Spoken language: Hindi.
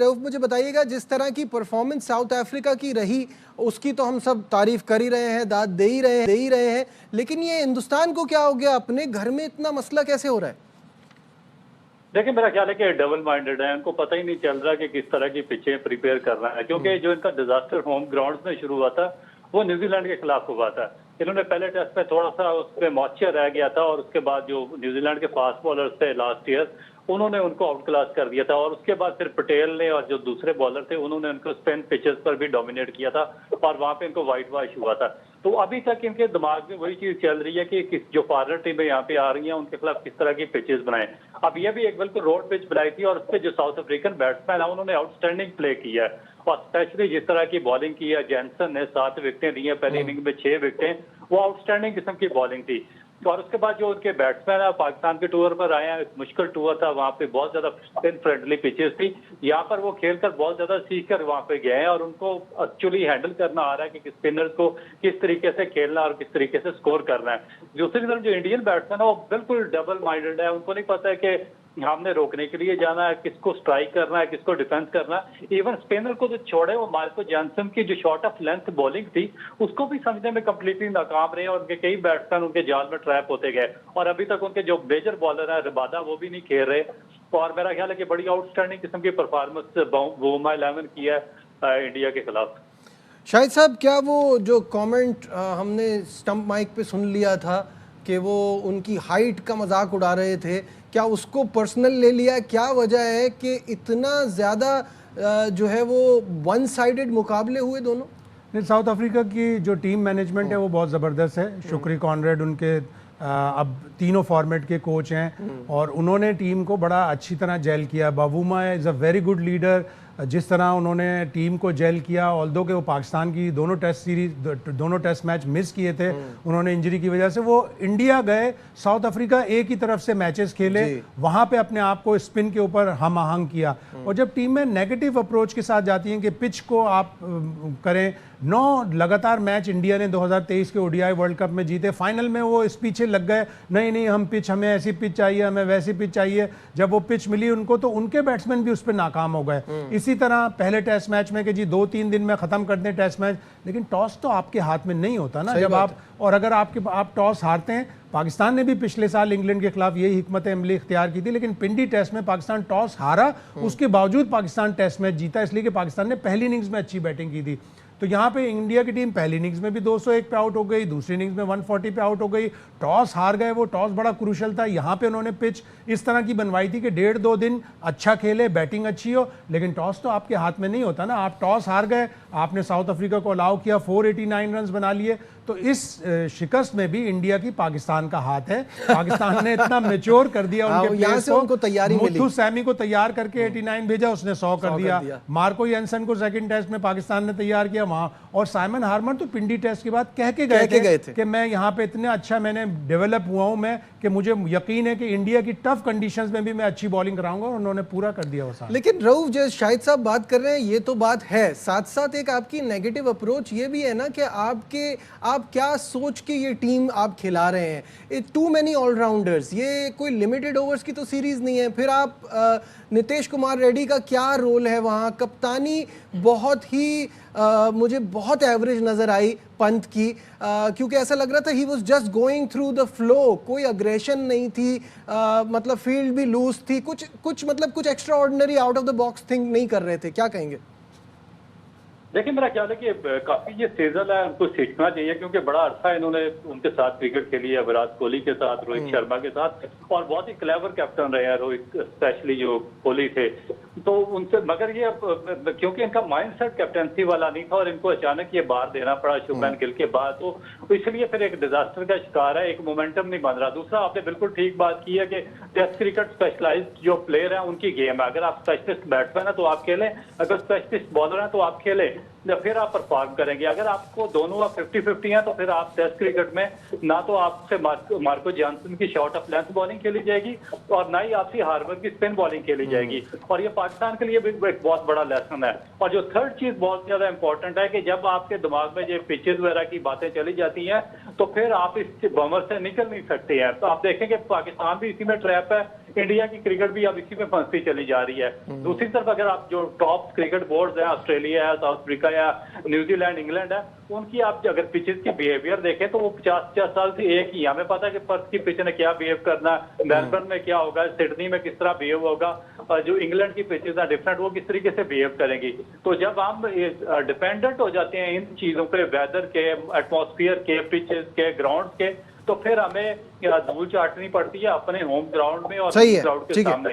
रऊफ मुझे बताइएगा, जिस तरह की परफॉर्मेंस साउथ अफ्रीका की रही उसकी तो हम सब तारीफ कर ही रहे हैं, दाद दे ही रहे हैं, लेकिन ये हिंदुस्तान को क्या हो गया? अपने घर में इतना मसला कैसे हो रहा है? देखिए, मेरा ख्याल है कि डबल माइंडेड है। उनको पता ही नहीं चल रहा कि किस तरह की पिचें प्रिपेयर करना है, क्योंकि जो इनका डिजास्टर होम ग्राउंड में शुरू हुआ था वो न्यूजीलैंड के खिलाफ हुआ था। इन्होंने पहले टेस्ट में थोड़ा सा उस पर मॉइस्चर रह गया था और उसके बाद जो न्यूजीलैंड के फास्ट बॉलर थे लास्ट ईयर, उन्होंने उनको आउट क्लास कर दिया था। और उसके बाद फिर पटेल ने और जो दूसरे बॉलर थे उन्होंने उनको स्पिन पिचेस पर भी डोमिनेट किया था और वहां पे इनको व्हाइट वॉश हुआ था। तो अभी तक इनके दिमाग में वही चीज चल रही है कि जो फॉरन टीमें यहाँ पे आ रही हैं उनके खिलाफ किस तरह की पिचेस बनाएं। अब ये भी एक बिल्कुल रोड पिच बनाई थी और उस पर जो साउथ अफ्रीकन बैट्समैन है उन्होंने आउटस्टैंडिंग प्ले किया है और स्पेशली जिस तरह की बॉलिंग की है। जैनसन ने 7 विकेटें दी हैं, पहली इनिंग में 6 विकेटें, वो आउटस्टैंडिंग किस्म की बॉलिंग थी। और उसके बाद जो उनके बैट्समैन है पाकिस्तान के टूर पर आए हैं, मुश्किल टूर था, वहां पे बहुत ज्यादा स्पिन फ्रेंडली पिचेस थी। यहाँ पर वो खेलकर बहुत ज्यादा सीख कर वहां पे गए हैं और उनको एक्चुअली हैंडल करना आ रहा है कि स्पिनर्स को किस तरीके से खेलना और किस तरीके से स्कोर करना है। दूसरी तरफ जो इंडियन बैट्समैन है वो बिल्कुल डबल माइंडेड है। उनको नहीं पता है कि हमने रोकने के लिए जाना है, किसको स्ट्राइक करना है, किसको डिफेंस करना है। इवन स्पिनर को जो छोड़े, वो मार्को जॉनसन की जो शॉर्ट ऑफ लेंथ बॉलिंग थी उसको भी समझने में कंप्लीटली नाकाम रहे और उनके कई बैट्समैन उनके जाल में ट्रैप होते गए और अभी तक उनके जो मेजर बॉलर है रबादा वो भी नहीं खेल रहे। और मेरा ख्याल है कि बड़ी आउटस्टैंडिंग किस्म की परफॉर्मेंस वोमा 11 की है इंडिया के खिलाफ। शाहिद साहब, क्या वो जो कमेंट हमने स्टंप माइक पे सुन लिया था कि वो उनकी हाइट का मजाक उड़ा रहे थे, क्या उसको पर्सनल ले लिया? क्या वजह है कि इतना ज़्यादा जो है वो वन साइडेड मुकाबले हुए दोनों? नहीं, साउथ अफ्रीका की जो टीम मैनेजमेंट है वो बहुत ज़बरदस्त है। शुक्री कॉनरेड उनके अब तीनों फॉर्मेट के कोच हैं और उन्होंने टीम को बड़ा अच्छी तरह जेल किया। बावूमा is a very good leader. जिस तरह उन्होंने टीम को जेल किया, ऑल्दो के वो पाकिस्तान की दोनों टेस्ट मैच मिस किए थे उन्होंने इंजरी की वजह से, वो इंडिया गए, साउथ अफ्रीका एक ही तरफ से मैचेस खेले, वहां पे अपने आप को स्पिन के ऊपर हम आहंग किया। और जब टीम में नेगेटिव अप्रोच के साथ जाती हैं कि पिच को आप करें, 9 लगातार मैच इंडिया ने 2023 के ओडीआई वर्ल्ड कप में जीते, फाइनल में वो इस पीछे लग गए, नहीं हमें ऐसी पिच चाहिए, हमें वैसी पिच चाहिए। जब वो पिच मिली उनको तो उनके बैट्समैन भी उस पर नाकाम हो गए। इसी तरह पहले टेस्ट मैच में कि जी 2-3 दिन में खत्म कर दें टेस्ट मैच, लेकिन टॉस तो आपके हाथ में नहीं होता ना जब आप, और अगर आप टॉस हारते हैं, पाकिस्तान ने भी पिछले साल इंग्लैंड के खिलाफ यही हिकमत अमली इख्तियार की थी, लेकिन पिंडी टेस्ट में पाकिस्तान टॉस हारा, उसके बावजूद पाकिस्तान टेस्ट मैच जीता, इसलिए कि पाकिस्तान ने पहली इनिंग्स में अच्छी बैटिंग की थी। तो यहाँ पे इंडिया की टीम पहली इनिंग्स में भी 201 पे आउट हो गई, दूसरी इनिंग्स में 140 पे आउट हो गई, टॉस हार गए। वो टॉस बड़ा क्रूशल था। यहाँ पे उन्होंने पिच इस तरह की बनवाई थी कि 1.5-2 दिन अच्छा खेले, बैटिंग अच्छी हो, लेकिन टॉस तो आपके हाथ में नहीं होता ना। आप टॉस हार गए, आपने साउथ अफ्रीका को अलाउ किया, 489 रन बना लिए। तो इस शिकस्त में भी इंडिया की पाकिस्तान का हाथ है। पाकिस्तान ने इतना मैच्योर कर दिया उनके प्लेयर्स को, उनको तैयारी मिली, मुथु सैमी को तैयार करके 89 भेजा, उसने 100 कर दिया। मार्को जॉनसन को सेकंड टेस्ट में पाकिस्तान ने तैयार किया वहां, और साइमन हार्मर तो पिंडी टेस्ट के बाद कह के गए थे कि मैं यहाँ पे इतने अच्छा मैंने डेवलप हुआ हूं मैं कि मुझे यकीन है कि इंडिया की टफ कंडीशंस में भी मैं अच्छी बॉलिंग कराऊंगा, और उन्होंने पूरा कर दिया वो साथ। लेकिन रऊफ, जो शाहिद साहब बात कर रहे हैं ये तो बात है, साथ साथ एक आपकी नेगेटिव अप्रोच ये भी है ना कि आप क्या सोच के ये टीम आप खिला रहे हैं। टू मेनी ऑलराउंडर्स, ये कोई लिमिटेड ओवर्स की तो सीरीज नहीं है। फिर आप नीतीश कुमार रेड्डी का क्या रोल है वहाँ? कप्तानी बहुत ही मुझे बहुत एवरेज नज़र आई पंत की, क्योंकि ऐसा लग रहा था he was just going through the flow, कोई अग्रेशन नहीं थी, मतलब फील्ड भी लूज थी, कुछ extra ordinary out of the box think नहीं कर रहे थे। क्या कहेंगे? देखिए, मेरा ख्याल है कि काफी ये सीजन है, उनको सीखना चाहिए, क्योंकि बड़ा अर्सा इन्होंने उनके साथ क्रिकेट खेली है, विराट कोहली के साथ, रोहित शर्मा के साथ, और बहुत ही क्लेवर कैप्टन रहे हैं रोहित, स्पेशली जो कोहली थे। तो उनसे, मगर ये क्योंकि इनका माइंडसेट कैप्टनसी वाला नहीं था और इनको अचानक ये बाहर देना पड़ा शुभमन गिल के बाद, तो इसलिए फिर एक डिजास्टर का शिकार है, एक मोमेंटम नहीं बन रहा। दूसरा, आपने बिल्कुल ठीक बात की है कि टेस्ट क्रिकेट स्पेशलाइज्ड जो प्लेयर हैं उनकी गेम है। अगर आप स्पेशलिस्ट बैट्समैन है तो आप खेलें, अगर स्पेशलिस्ट बॉलर है तो आप खेलें, फिर आप परफॉर्म करेंगे। अगर आपको दोनों 50-50 हैं तो फिर आप टेस्ट क्रिकेट में ना तो आपसे मार्को जॉनसन की शॉर्ट ऑफ लेंथ बॉलिंग खेली जाएगी और ना ही आपसी हार्बर की स्पिन बॉलिंग खेली जाएगी, और ये पाकिस्तान के लिए भी एक बहुत बड़ा लेसन है। और जो थर्ड चीज बहुत ज्यादा इंपॉर्टेंट है कि जब आपके दिमाग में ये पिचेस वगैरह की बातें चली जाती हैं तो फिर आप इस बमर से निकल नहीं सकते हैं। तो आप देखें कि पाकिस्तान भी इसी में ट्रैप है इंडिया की क्रिकेट भी अब इसी में फंसती चली जा रही है। दूसरी तरफ अगर आप जो टॉप क्रिकेट बोर्ड है, ऑस्ट्रेलिया है, साउथ अफ्रीका या न्यूजीलैंड, इंग्लैंड है, उनकी आप अगर पिचेस की बिहेवियर देखें तो वो 50 साल से एक ही, हमें पता है कि पर्थ की पिच ने क्या बिहेव करना, मेलबर्न में क्या होगा, सिडनी में किस तरह बिहेव होगा, और जो इंग्लैंड की पिचेस है डिफरेंट, वो किस तरीके से बिहेव करेंगी। तो जब हम डिपेंडेंट हो जाते हैं इन चीजों पे, वेदर के, एटमॉस्फेयर के, पिचेस के, ग्राउंड के, तो फिर हमें धूल चाटनी पड़ती है अपने होम ग्राउंड में और सही है, क्राउड के ठीक है। सामने।